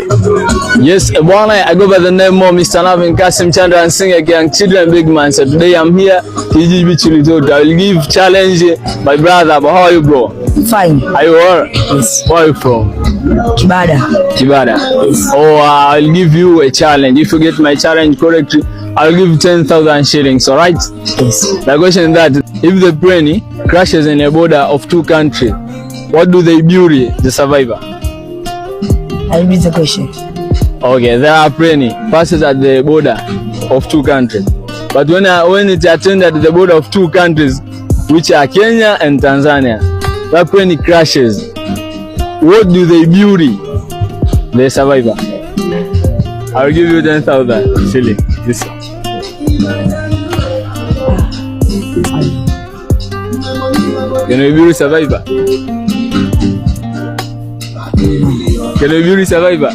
Yes, bwana, I go by the name of Mr. Navin Kasim Chandra and sing Young Children Big Man. So today I'm here, TGB Chilitoto. I will give challenge my brother. But how are you, bro? Fine. Are you alright? Yes. Where are you from? Kibada. Kibada? Yes. Oh, I'll give you a challenge. If you get my challenge correctly, I'll give you 10,000 shillings, alright? Yes. The question is that if the plane crashes in a border of two countries, what do they bury the survivor? I'll repeat the question. Okay, there are plane passes at the border of two countries. But when it attends at the border of two countries, which are Kenya and Tanzania, that plane crashes. What do they bury the survivor? I'll give you 10,000 shillings. This. Can you bury survivor? Can you bury survivor?